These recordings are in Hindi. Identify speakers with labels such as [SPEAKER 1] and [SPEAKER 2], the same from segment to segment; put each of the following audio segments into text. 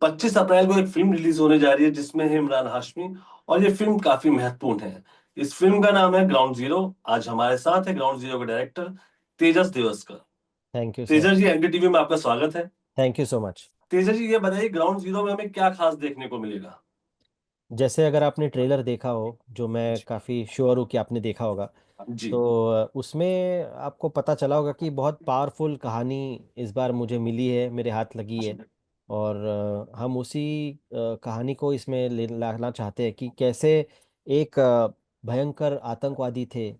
[SPEAKER 1] 25 अप्रैल को एक फिल्म रिलीज होने जा रही है जिसमें है इमरान हाशमी। और ये फिल्म काफी महत्वपूर्ण है। इस फिल्म का नाम है ग्राउंड जीरो। आज हमारे साथ है ग्राउंड जीरो के director Tejas Devaskar.
[SPEAKER 2] Thank you sir.
[SPEAKER 1] Tejas ji, NDTV में आपका स्वागत है।
[SPEAKER 2] Thank you so much.
[SPEAKER 1] Tejas ji, ये बताइए ग्राउंड जीरो में हमें क्या खास देखने को मिलेगा।
[SPEAKER 2] जैसे अगर आपने ट्रेलर देखा हो, जो मैं
[SPEAKER 1] जी।
[SPEAKER 2] काफ़ी श्योर हूँ कि आपने देखा होगा,
[SPEAKER 1] जी।
[SPEAKER 2] तो उसमें आपको पता चला होगा कि बहुत पावरफुल कहानी इस बार मुझे मिली है, मेरे हाथ लगी है। और हम उसी कहानी को इसमें ले लाना चाहते हैं कि कैसे एक भयंकर आतंकवादी थे,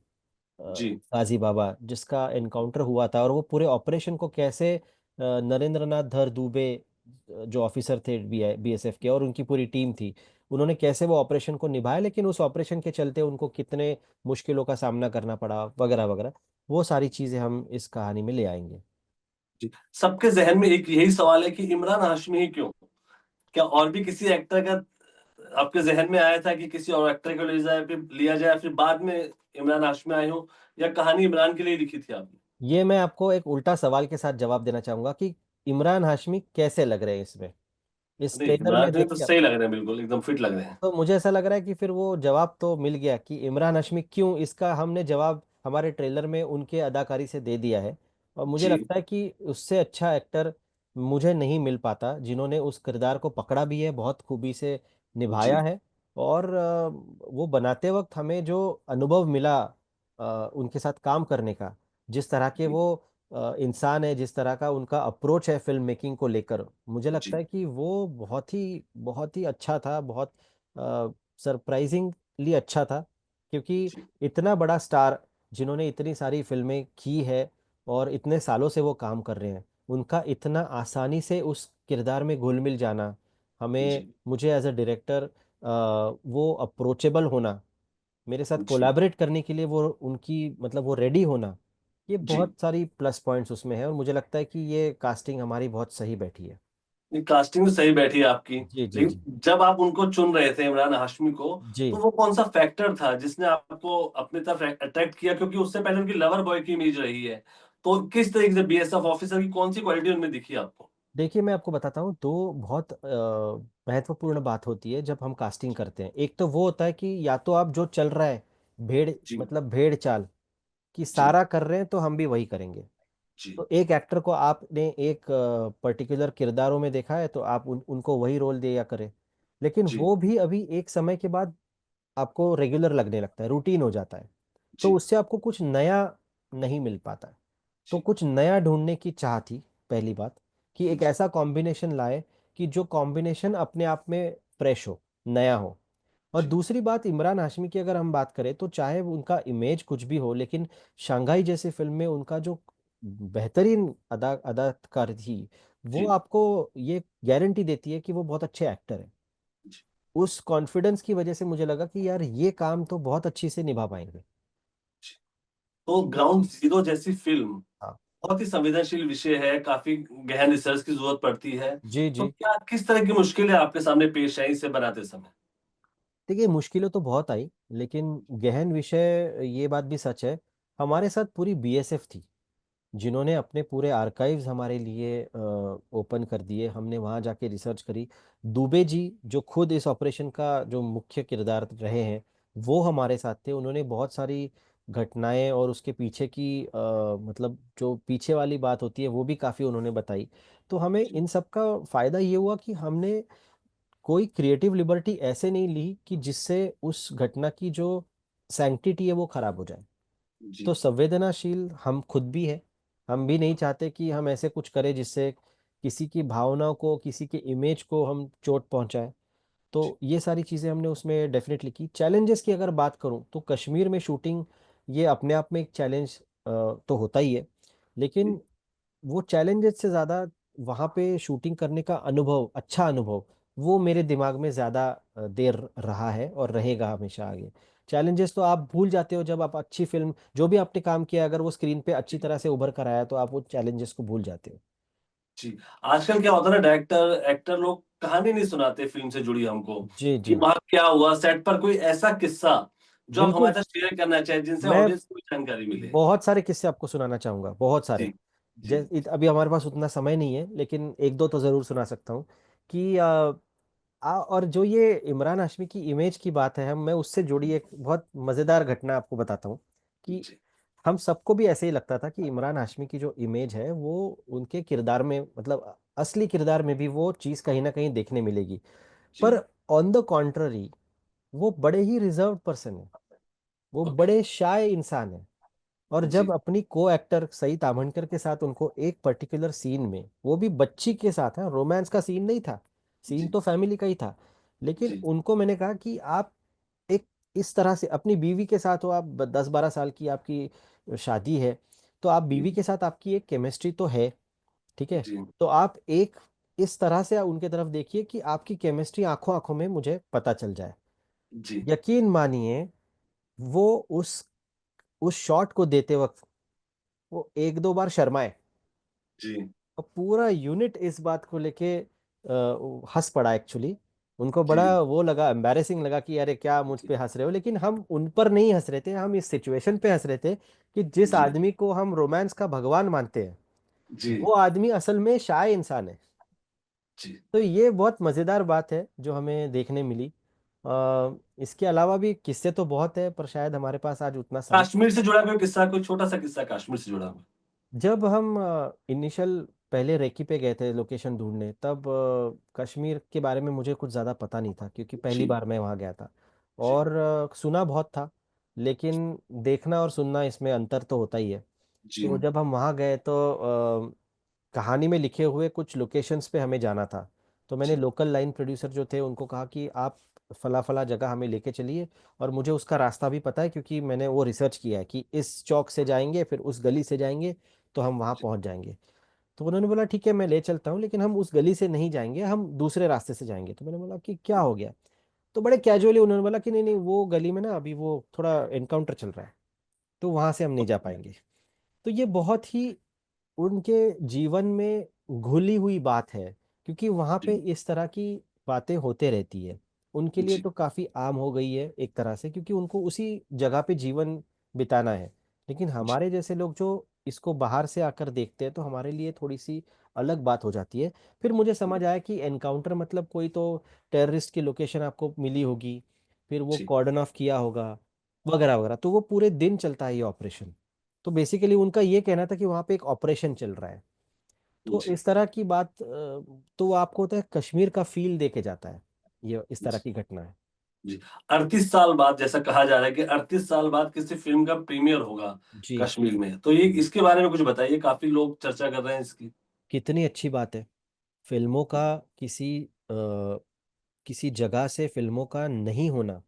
[SPEAKER 1] जी।
[SPEAKER 2] गाजी बाबा, जिसका एनकाउंटर हुआ था, और वो पूरे ऑपरेशन को कैसे नरेंद्र नाथ धर दुबे, जो ऑफिसर थे बीएसएफ के, और उनकी पूरी टीम थी, उन्होंने कैसे वो ऑपरेशन को निभाया, लेकिन उस ऑपरेशन के चलते उनको कितने मुश्किलों का सामना करना पड़ा, वगैरह वगैरह। वो सारी चीजें हम इस कहानी में ले आएंगे।
[SPEAKER 1] जी। सबके जहन में एक यही सवाल है कि इमरान हाशमी ही क्यों। क्या और भी किसी एक्टर का आपके जहन में आया था कि किसी और एक्टर को लिया जाए, फिर बाद में इमरान हाशमी आए हो, या कहानी इमरान के लिए लिखी थी आपने।
[SPEAKER 2] ये मैं आपको एक उल्टा सवाल के साथ जवाब देना चाहूंगा कि इमरान हाशमी कैसे लग रहे हैं इसमें, इस
[SPEAKER 1] नहीं,
[SPEAKER 2] ट्रेलर
[SPEAKER 1] इमरान
[SPEAKER 2] में
[SPEAKER 1] हाशमी तो
[SPEAKER 2] देखिए।
[SPEAKER 1] सही लग रहे हैं, बिल्कुल एकदम फिट लग रहे हैं।
[SPEAKER 2] तो मुझे ऐसा लग रहा है कि फिर वो जवाब तो मिल गया कि इमरान हाशमी क्यों, इसका हमने जवाब हमारे ट्रेलर में उनके अदाकारी से दे दिया है। और मुझे
[SPEAKER 1] जी।
[SPEAKER 2] लगता है कि उससे अच्छा एक्टर मुझे नहीं मिल पाता, जिन्होंने उस किरदार को पकड़ा भी है, बहुत खूबी से निभाया
[SPEAKER 1] जी।
[SPEAKER 2] है। और वो बनाते वक्त हमें जो अनुभव मिला उनके साथ काम करने का, जिस तरह के
[SPEAKER 1] जी।
[SPEAKER 2] वो इंसान है, जिस तरह का उनका अप्रोच है फिल्म मेकिंग को लेकर, मुझे लगता
[SPEAKER 1] जी।
[SPEAKER 2] है कि वो बहुत ही अच्छा था, बहुत सरप्राइजिंगली अच्छा था। क्योंकि
[SPEAKER 1] जी।
[SPEAKER 2] इतना बड़ा स्टार, जिन्होंने इतनी सारी फिल्में की है और इतने सालों से वो काम कर रहे हैं, उनका इतना आसानी से उस किरदार में घुल मिल जाना, हमें,
[SPEAKER 1] जी।
[SPEAKER 2] मुझे एज अ डायरेक्टर वो अप्रोचेबल होना, मेरे साथ
[SPEAKER 1] जी।
[SPEAKER 2] कोलैबोरेट करने के लिए वो उनकी मतलब वो रेडी होना, ये
[SPEAKER 1] जी।
[SPEAKER 2] बहुत सारी प्लस पॉइंट्स उसमें है। और मुझे लगता है कि ये कास्टिंग हमारी बहुत सही बैठी है।
[SPEAKER 1] ये कास्टिंग तो सही बैठी है आपकी।
[SPEAKER 2] जी जी जी।
[SPEAKER 1] लेकिन जब आप उनको चुन रहे थे इमरान हाशमी को, तो
[SPEAKER 2] जी
[SPEAKER 1] वो कौन सा फैक्टर था जिसने आपको अपनी तरफ अट्रैक्ट किया, क्योंकि उससे पहले उनकी लवर बॉय की इमेज रही है। तो किस तरीके से बीएसएफ ऑफिसर की कौन सी क्वालिटी उनमें दिखी आपको।
[SPEAKER 2] देखिए, मैं आपको बताता हूँ, दो बहुत महत्वपूर्ण बात होती है जब हम कास्टिंग करते हैं। एक तो वो होता है कि या तो आप जो चल रहा है, भेड़,
[SPEAKER 1] जी।
[SPEAKER 2] मतलब भेड़ चाल, कि
[SPEAKER 1] जी।
[SPEAKER 2] सारा कर रहे हैं तो हम भी वही करेंगे।
[SPEAKER 1] जी।
[SPEAKER 2] तो एक एक्टर को आपने एक पर्टिकुलर किरदारों में देखा है तो आप उनको वही रोल दिया करें। लेकिन
[SPEAKER 1] जी।
[SPEAKER 2] वो भी अभी एक समय के बाद आपको रेगुलर लगने लगता है, रूटीन हो जाता है। तो
[SPEAKER 1] जी।
[SPEAKER 2] उससे आपको कुछ नया नहीं मिल पाता है। तो
[SPEAKER 1] जी।
[SPEAKER 2] कुछ नया ढूंढने की चाह थी, पहली बात, कि एक
[SPEAKER 1] जी।
[SPEAKER 2] ऐसा कॉम्बिनेशन लाए कि जो कॉम्बिनेशन अपने आप में फ्रेश हो, नया हो। और
[SPEAKER 1] जी।
[SPEAKER 2] दूसरी बात, इमरान हाशमी की अगर हम बात करें, तो चाहे उनका इमेज कुछ भी हो, लेकिन शंघाई जैसी फिल्म में उनका जो बेहतरीन अदाकार थी, वो
[SPEAKER 1] जी।
[SPEAKER 2] आपको ये गारंटी देती है कि वो बहुत अच्छे एक्टर हैं।
[SPEAKER 1] जी।
[SPEAKER 2] उस कॉन्फिडेंस की वजह से मुझे लगा कि यार ये काम तो बहुत अच्छी से निभा पाएंगे।
[SPEAKER 1] जी। तो ग्राउंड जीरो जैसी फिल्म
[SPEAKER 2] हाँ।
[SPEAKER 1] बहुत ही संवेदनशील विषय है, काफी गहन रिसर्च की जरूरत पड़ती है।
[SPEAKER 2] जी
[SPEAKER 1] तो
[SPEAKER 2] जी।
[SPEAKER 1] क्या किस तरह की मुश्किलें आपके सामने पेश आई इसे बनाते समय।
[SPEAKER 2] देखिए, मुश्किलें तो बहुत आई, लेकिन गहन विषय, ये बात भी सच है। हमारे साथ पूरी बीएसएफ थी, जिन्होंने अपने पूरे आर्काइव्स हमारे लिए ओपन कर दिए, हमने वहाँ जाके रिसर्च करी। दुबे जी, जो खुद इस ऑपरेशन का जो मुख्य किरदार रहे हैं, वो हमारे साथ थे। उन्होंने बहुत सारी घटनाएं और उसके पीछे की मतलब जो पीछे वाली बात होती है, वो भी काफ़ी उन्होंने बताई। तो हमें
[SPEAKER 1] जी।
[SPEAKER 2] इन सब का फ़ायदा ये हुआ कि हमने कोई क्रिएटिव लिबर्टी ऐसे नहीं ली कि जिससे उस घटना की जो सैंक्टिटी है वो खराब हो जाए। तो
[SPEAKER 1] जी।
[SPEAKER 2] संवेदनाशील हम खुद भी है, हम भी नहीं चाहते कि हम ऐसे कुछ करें जिससे किसी की भावनाओं को, किसी के इमेज को हम चोट पहुंचाए।
[SPEAKER 1] जी।
[SPEAKER 2] तो ये सारी चीज़ें हमने उसमें डेफिनेटली की। चैलेंजेस की अगर बात करूं, तो कश्मीर में शूटिंग, ये अपने आप में एक चैलेंज तो होता ही है,
[SPEAKER 1] जी।
[SPEAKER 2] लेकिन वो चैलेंजेस से ज़्यादा वहाँ पे शूटिंग करने का अनुभव, अच्छा अनुभव, वो मेरे दिमाग में ज़्यादा देर रहा है और रहेगा हमेशा आगे। चैलेंजेस तो आप भूल जाते हो जब आप अच्छी फिल्म, जो भी आपने काम किया, अगर वो स्क्रीन पे अच्छी तरह से उभर कर आया, तो आप वो चैलेंजेस को भूल जाते हो।
[SPEAKER 1] जी। आजकल क्या होता है ना, डायरेक्टर एक्टर लोग कहानी नहीं सुनाते फिल्म से जुड़ी हमको,
[SPEAKER 2] जी
[SPEAKER 1] कि
[SPEAKER 2] जी।
[SPEAKER 1] वहां क्या हुआ सेट पर, कोई ऐसा किस्सा जो आप
[SPEAKER 2] बिल्कुल।
[SPEAKER 1] हमारे साथ शेयर करना चाहें जिनसे
[SPEAKER 2] मैं
[SPEAKER 1] ऑडियंस को भी जानकारी मिले।
[SPEAKER 2] बहुत सारे किस्से आपको सुनाना चाहूँगा, बहुत सारे।
[SPEAKER 1] जी। जी।
[SPEAKER 2] अभी हमारे पास उतना समय नहीं है, लेकिन एक दो तो ज़रूर सुना सकता हूँ। कि और जो ये इमरान हाशमी की इमेज की बात है, हम मैं उससे जुड़ी एक बहुत मज़ेदार घटना आपको बताता हूँ कि
[SPEAKER 1] जी
[SPEAKER 2] हम सबको भी ऐसे ही लगता था कि इमरान हाशमी की जो इमेज है वो उनके किरदार में, मतलब असली किरदार में भी वो चीज़ कहीं ना कहीं देखने मिलेगी। पर
[SPEAKER 1] जी
[SPEAKER 2] ऑन द कॉन्ट्ररी वो बड़े ही रिजर्व पर्सन है, वो
[SPEAKER 1] ओके
[SPEAKER 2] बड़े शाय इंसान है। और जब
[SPEAKER 1] जी
[SPEAKER 2] अपनी को एक्टर सई तामणकर के साथ उनको एक पर्टिकुलर सीन में, वो भी बच्ची के साथ है, रोमांस का सीन नहीं था, सीन
[SPEAKER 1] जी
[SPEAKER 2] तो फैमिली का ही था, लेकिन
[SPEAKER 1] जी
[SPEAKER 2] उनको मैंने कहा कि आप एक इस तरह से अपनी बीवी के साथ हो, आप 10-12 साल की आपकी शादी है, तो आप
[SPEAKER 1] जी
[SPEAKER 2] बीवी के साथ आपकी एक केमिस्ट्री तो है, ठीक है,
[SPEAKER 1] जी
[SPEAKER 2] तो आप एक इस तरह से उनके तरफ देखिए कि आपकी केमिस्ट्री आंखों आंखों में मुझे पता चल जाए।
[SPEAKER 1] जी
[SPEAKER 2] यकीन मानिए, वो उस शॉट को देते वक्त वो एक दो बार शर्माए,
[SPEAKER 1] जी
[SPEAKER 2] और पूरा यूनिट इस बात को लेके हंस पड़ा एक्चुअली। उनको
[SPEAKER 1] जी
[SPEAKER 2] बड़ा वो लगा, एम्बैरेसिंग लगा कि अरे क्या मुझ पे हंस रहे हो, लेकिन हम उन पर नहीं हंस रहे थे, हम इस सिचुएशन पे हंस रहे थे कि जिस
[SPEAKER 1] जी
[SPEAKER 2] आदमी को हम रोमांस का भगवान मानते हैं,
[SPEAKER 1] जी
[SPEAKER 2] वो आदमी असल में शाय इंसान है।
[SPEAKER 1] जी।
[SPEAKER 2] तो ये बहुत मज़ेदार बात है जो हमें देखने मिली। इसके अलावा भी किस्से तो बहुत है, पर शायद हमारे पास आज उतना समय।
[SPEAKER 1] कश्मीर से जुड़ा कोई किस्सा, कोई छोटा सा किस्सा कश्मीर से जुड़ा हुआ?
[SPEAKER 2] जब हम इनिशियल पहले रेकी पे गए थे लोकेशन ढूंढने, तब कश्मीर के बारे में मुझे कुछ ज़्यादा पता नहीं था, क्योंकि पहली
[SPEAKER 1] जी
[SPEAKER 2] बार मैं वहाँ गया था।
[SPEAKER 1] जी
[SPEAKER 2] और सुना बहुत था, लेकिन देखना और सुनना इसमें अंतर तो होता ही है।
[SPEAKER 1] जी
[SPEAKER 2] तो जब हम वहाँ गए तो कहानी में लिखे हुए कुछ लोकेशंस पे हमें जाना था। तो मैंने
[SPEAKER 1] जी
[SPEAKER 2] लोकल लाइन प्रोड्यूसर जो थे उनको कहा कि आप फला फला जगह हमें लेके चलिए, और मुझे उसका रास्ता भी पता है क्योंकि मैंने वो रिसर्च किया है कि इस चौक से जाएंगे फिर उस गली से जाएंगे तो हम वहाँ
[SPEAKER 1] जी
[SPEAKER 2] पहुँच जाएंगे। तो उन्होंने बोला ठीक है मैं ले चलता हूँ, लेकिन हम उस गली से नहीं जाएंगे, हम दूसरे रास्ते से जाएंगे। तो मैंने बोला कि क्या हो गया। तो बड़े कैजुअली उन्होंने बोला कि नहीं नहीं, वो गली में ना अभी वो थोड़ा एनकाउंटर चल रहा है, तो वहाँ से हम नहीं जा पाएंगे। तो ये बहुत ही उनके जीवन में घुली हुई बात है, क्योंकि वहाँ पे
[SPEAKER 1] जी
[SPEAKER 2] इस तरह की बातें होते रहती है। उनके लिए
[SPEAKER 1] जी
[SPEAKER 2] तो काफ़ी आम हो गई है एक तरह से, क्योंकि उनको उसी जगह पे जीवन बिताना है। लेकिन
[SPEAKER 1] जी
[SPEAKER 2] हमारे जैसे लोग जो इसको बाहर से आकर देखते हैं, तो हमारे लिए थोड़ी सी अलग बात हो जाती है। फिर मुझे समझ आया कि एनकाउंटर मतलब कोई तो टेररिस्ट की लोकेशन आपको मिली होगी, फिर वो
[SPEAKER 1] जी
[SPEAKER 2] कॉर्डन ऑफ किया होगा, वगैरह वगैरह, तो वो पूरे दिन चलता है ये ऑपरेशन। तो बेसिकली उनका ये कहना था कि वहाँ पे एक ऑपरेशन चल रहा है। तो
[SPEAKER 1] जी
[SPEAKER 2] इस तरह की बात तो वो आपको होता है कश्मीर का फील दे के जाता है, ये इस तरह
[SPEAKER 1] जी
[SPEAKER 2] की घटना है।
[SPEAKER 1] जी। 38 साल बाद, जैसा कहा जा रहा है कि 38 साल बाद किसी फिल्म का प्रीमियर होगा
[SPEAKER 2] जी।
[SPEAKER 1] कश्मीर में, तो ये इसके बारे में कुछ बताइए, काफी लोग चर्चा कर रहे हैं इसकी।
[SPEAKER 2] कितनी अच्छी बात है। फिल्मों का किसी जगह से फिल्मों का नहीं होना,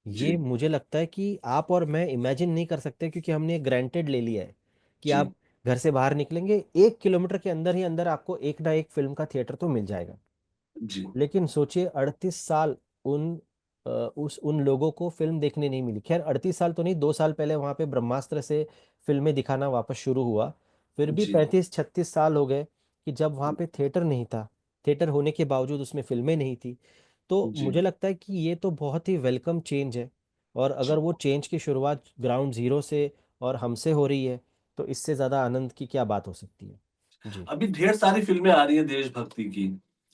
[SPEAKER 2] ये
[SPEAKER 1] जी
[SPEAKER 2] मुझे लगता है कि आप और मैं इमेजिन नहीं कर सकते, क्योंकि हमने ग्रांटेड ले लिया है कि
[SPEAKER 1] जी
[SPEAKER 2] आप घर से बाहर निकलेंगे 1 किलोमीटर के अंदर ही अंदर आपको एक ना एक फिल्म का थिएटर तो मिल जाएगा।
[SPEAKER 1] जी
[SPEAKER 2] लेकिन सोचिए 38 साल उन उन लोगों को फिल्म देखने नहीं मिली। खैर 38 साल तो नहीं, 2 साल पहले वहां पे ब्रह्मास्त्र से फिल्में दिखाना वापस शुरू हुआ, फिर भी
[SPEAKER 1] जी
[SPEAKER 2] 35-36 साल हो गए कि जब वहां पे थिएटर नहीं था, थिएटर होने के बावजूद उसमें फिल्में नहीं थी। तो
[SPEAKER 1] जी
[SPEAKER 2] मुझे लगता है कि ये तो बहुत ही वेलकम चेंज है। और अगर
[SPEAKER 1] जी।
[SPEAKER 2] वो चेंज की शुरुआत ग्राउंड जीरो से और हमसे हो रही है, तो इससे ज़्यादा आनंद की क्या बात हो सकती है। जी।
[SPEAKER 1] अभी ढेर सारी फिल्में आ रही है देशभक्ति की,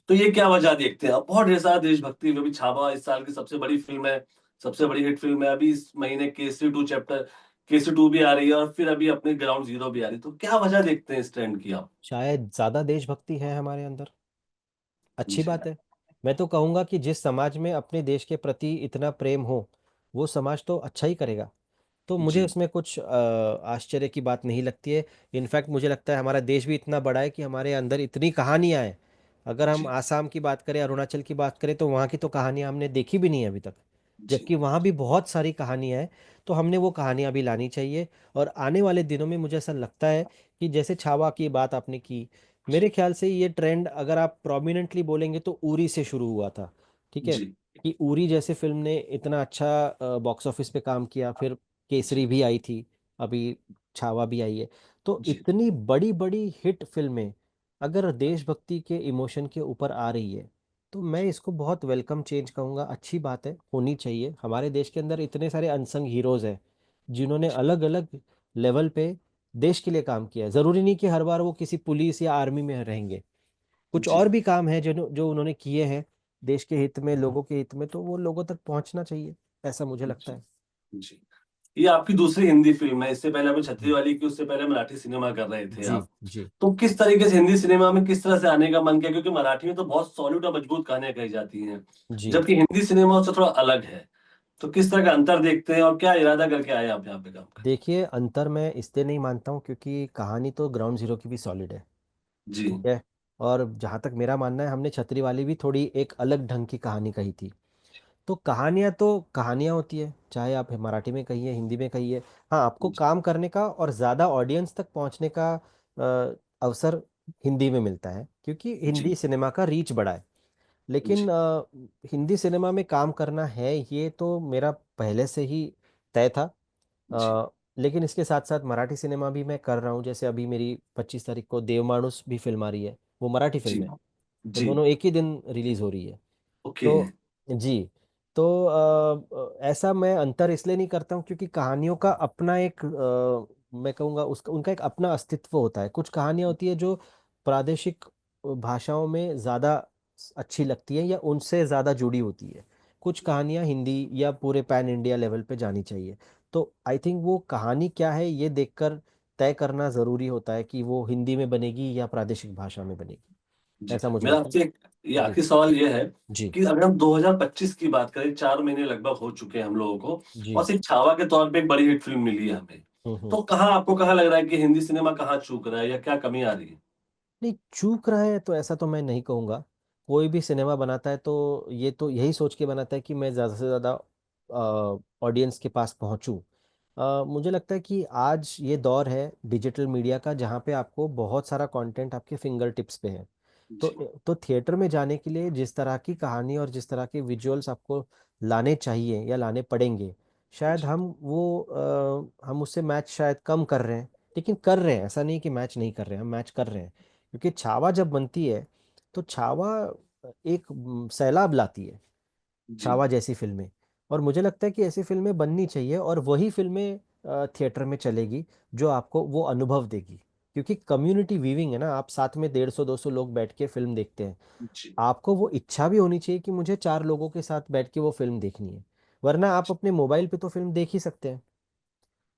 [SPEAKER 1] तो ये क्या वजह देखते हैं? अब बहुत ढेर सारा देशभक्ति, अभी छावा इस साल की सबसे बड़ी फिल्म है, सबसे बड़ी हिट फिल्म है। अभी इस महीने Kesari two chapter, Kesari two भी आ रही है, और फिर अभी अपने ग्राउंड जीरो भी आ रही है। तो क्या वजह देखते हैं इस ट्रेंड की आप?
[SPEAKER 2] शायद ज़्यादा देशभक्ति है हमारे अंदर। अच्छी
[SPEAKER 1] जी
[SPEAKER 2] बात है। मैं तो कहूँगा कि जिस समाज में अपने देश के प्रति इतना प्रेम हो, वो समाज तो अच्छा ही करेगा। तो मुझे
[SPEAKER 1] जी
[SPEAKER 2] उसमें कुछ आश्चर्य की बात नहीं लगती है। इनफैक्ट मुझे लगता है हमारा देश भी इतना बड़ा है कि हमारे अंदर इतनी कहानियाँ हैं। अगर हम
[SPEAKER 1] जी
[SPEAKER 2] आसाम की बात करें, अरुणाचल की बात करें, तो वहाँ की तो कहानियाँ हमने देखी भी नहीं है अभी तक,
[SPEAKER 1] जी
[SPEAKER 2] जबकि वहाँ भी बहुत सारी कहानियाँ हैं। तो हमने वो कहानियाँ भी लानी चाहिए। और आने वाले दिनों में मुझे ऐसा लगता है कि जैसे छावा की बात आपने की, मेरे ख्याल से ये ट्रेंड अगर आप प्रोमिनेंटली बोलेंगे तो उरी से शुरू हुआ था, ठीक है,
[SPEAKER 1] जी
[SPEAKER 2] कि उरी जैसे फिल्म ने इतना अच्छा बॉक्स ऑफिस पे काम किया, फिर केसरी
[SPEAKER 1] जी
[SPEAKER 2] भी आई थी, अभी छावा भी आई है। तो
[SPEAKER 1] जी
[SPEAKER 2] इतनी बड़ी बड़ी हिट फिल्में अगर देशभक्ति के इमोशन के ऊपर आ रही है, तो मैं इसको बहुत वेलकम चेंज कहूँगा। अच्छी बात है, होनी चाहिए। हमारे देश के अंदर इतने सारे अनसंग हीरोज हैं जिन्होंने
[SPEAKER 1] जी
[SPEAKER 2] अलग अलग लेवल पे देश के लिए काम किया है। ज़रूरी नहीं कि हर बार वो किसी पुलिस या आर्मी में रहेंगे। कुछ
[SPEAKER 1] जी
[SPEAKER 2] और भी काम है जो जो उन्होंने किए हैं देश के हित में, लोगों के हित में, तो वो लोगों तक पहुंचना चाहिए, ऐसा मुझे लगता
[SPEAKER 1] जी
[SPEAKER 2] है।
[SPEAKER 1] जी। ये आपकी दूसरी हिंदी फिल्म है, इससे पहले आपने छतरी
[SPEAKER 2] जी
[SPEAKER 1] वाली की, उससे पहले मराठी सिनेमा कर रहे थे
[SPEAKER 2] जी
[SPEAKER 1] आप।
[SPEAKER 2] जी।
[SPEAKER 1] तो किस तरीके से हिंदी सिनेमा में किस तरह से आने का मन किया, क्योंकि मराठी में तो बहुत सॉलिड और मजबूत कहानियां कही जाती हैं,
[SPEAKER 2] जी
[SPEAKER 1] जबकि हिंदी सिनेमा उससे थोड़ा अलग है। तो किस तरह का अंतर देखते हैं और क्या इरादा करके आए आप यहाँ पे काम करने?
[SPEAKER 2] देखिए, अंतर मैं इसलिए नहीं मानता हूँ क्योंकि कहानी तो ग्राउंड जीरो की भी सॉलिड है।
[SPEAKER 1] जी
[SPEAKER 2] ठीक है। और जहाँ तक मेरा मानना है, हमने छतरी वाली भी थोड़ी एक अलग ढंग की कहानी कही थी। तो कहानियाँ होती है, चाहे आप मराठी में कहिए, हिंदी में कहिए। हाँ, आपको
[SPEAKER 1] जी
[SPEAKER 2] काम करने का और ज़्यादा ऑडियंस तक पहुँचने का अवसर हिंदी में मिलता है क्योंकि
[SPEAKER 1] जी
[SPEAKER 2] हिंदी सिनेमा का रीच बड़ा है। लेकिन
[SPEAKER 1] जी
[SPEAKER 2] हिंदी सिनेमा में काम करना है ये तो मेरा पहले से ही तय था।
[SPEAKER 1] जी
[SPEAKER 2] लेकिन इसके साथ साथ मराठी सिनेमा भी मैं कर रहा हूँ। जैसे अभी मेरी 25 तारीख को देवमानुस भी फिल्म आ रही है, वो मराठी
[SPEAKER 1] जी
[SPEAKER 2] फिल्म है। वो
[SPEAKER 1] जी।
[SPEAKER 2] दोनों एक ही दिन रिलीज हो रही है।
[SPEAKER 1] ओके।
[SPEAKER 2] तो जी। तो ऐसा मैं अंतर इसलिए नहीं करता हूँ क्योंकि कहानियों का अपना एक मैं कहूँगा उसका उनका एक अपना अस्तित्व होता है। कुछ कहानियाँ होती है जो प्रादेशिक भाषाओं में ज़्यादा अच्छी लगती है या उनसे ज़्यादा जुड़ी होती है। कुछ कहानियाँ हिंदी या पूरे पैन इंडिया लेवल पे जानी चाहिए। तो आई थिंक वो कहानी क्या है ये देखकर तय करना ज़रूरी होता है कि वो हिंदी में बनेगी या प्रादेशिक भाषा में बनेगी।
[SPEAKER 1] जी।
[SPEAKER 2] ऐसा मुझे
[SPEAKER 1] मेरा
[SPEAKER 2] लगता है।
[SPEAKER 1] आपसे एक ये
[SPEAKER 2] जी
[SPEAKER 1] आखिरी सवाल ये है
[SPEAKER 2] जी
[SPEAKER 1] कि अगर हम 2025 की बात करें, 4 महीने लगभग हो चुके हैं हम लोगों को, और
[SPEAKER 2] जी।
[SPEAKER 1] सिर्फ छावा के तौर पे एक बड़ी हिट फिल्म मिली है हमें,
[SPEAKER 2] हम्म।
[SPEAKER 1] तो कहाँ आपको कहाँ लग रहा है कि हिंदी सिनेमा कहाँ चूक रहा है या क्या कमी आ रही है?
[SPEAKER 2] नहीं, चूक रहा है तो ऐसा तो मैं नहीं कहूँगा। कोई भी सिनेमा बनाता है तो ये तो यही सोच के बनाता है कि मैं ज़्यादा से ज़्यादा ऑडियंस के पास पहुँचूँ। मुझे लगता है कि आज ये दौर है डिजिटल मीडिया का जहाँ पे आपको बहुत सारा कंटेंट आपके फिंगर टिप्स पे है। तो
[SPEAKER 1] जी
[SPEAKER 2] तो थिएटर में जाने के लिए जिस तरह की कहानी और जिस तरह के विजुअल्स आपको लाने चाहिए या लाने पड़ेंगे, शायद
[SPEAKER 1] जी
[SPEAKER 2] हम उससे मैच शायद कम कर रहे हैं। लेकिन कर रहे हैं, ऐसा नहीं कि मैच नहीं कर रहे हैं, हम मैच कर रहे हैं। क्योंकि छावा जब बनती है तो छावा एक सैलाब लाती है,
[SPEAKER 1] जी
[SPEAKER 2] छावा जैसी फिल्में। और मुझे लगता है कि ऐसी फिल्में बननी चाहिए और वही फिल्में थिएटर में चलेगी जो आपको वो अनुभव देगी। क्योंकि कम्युनिटी व्यूइंग है ना, आप साथ में 150-200 लोग बैठ के फिल्म देखते हैं।
[SPEAKER 1] जी
[SPEAKER 2] आपको वो इच्छा भी होनी चाहिए कि मुझे 4 लोगों के साथ बैठ के वो फिल्म देखनी है। वरना आप अपने मोबाइल पे तो फिल्म देख ही सकते हैं।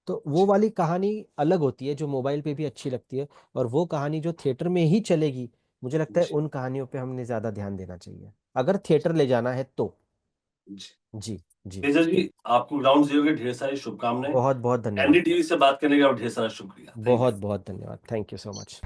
[SPEAKER 2] तो वो
[SPEAKER 1] जी
[SPEAKER 2] वाली कहानी अलग होती है जो मोबाइल पे भी अच्छी लगती है। और वो कहानी जो थिएटर में ही चलेगी, मुझे लगता है
[SPEAKER 1] जी
[SPEAKER 2] उन कहानियों पे हमने ज़्यादा ध्यान देना चाहिए अगर थिएटर ले जाना है तो।
[SPEAKER 1] जी।
[SPEAKER 2] जी जी।
[SPEAKER 1] तेजस जी, आपको ग्राउंड जीरो की ढेर सारी शुभकामनाएं।
[SPEAKER 2] बहुत बहुत धन्यवाद।
[SPEAKER 1] एनडीटीवी से बात करने का ढेर सारा शुक्रिया। थैंक
[SPEAKER 2] बहुत
[SPEAKER 1] यू।
[SPEAKER 2] बहुत धन्यवाद। Thank you so much.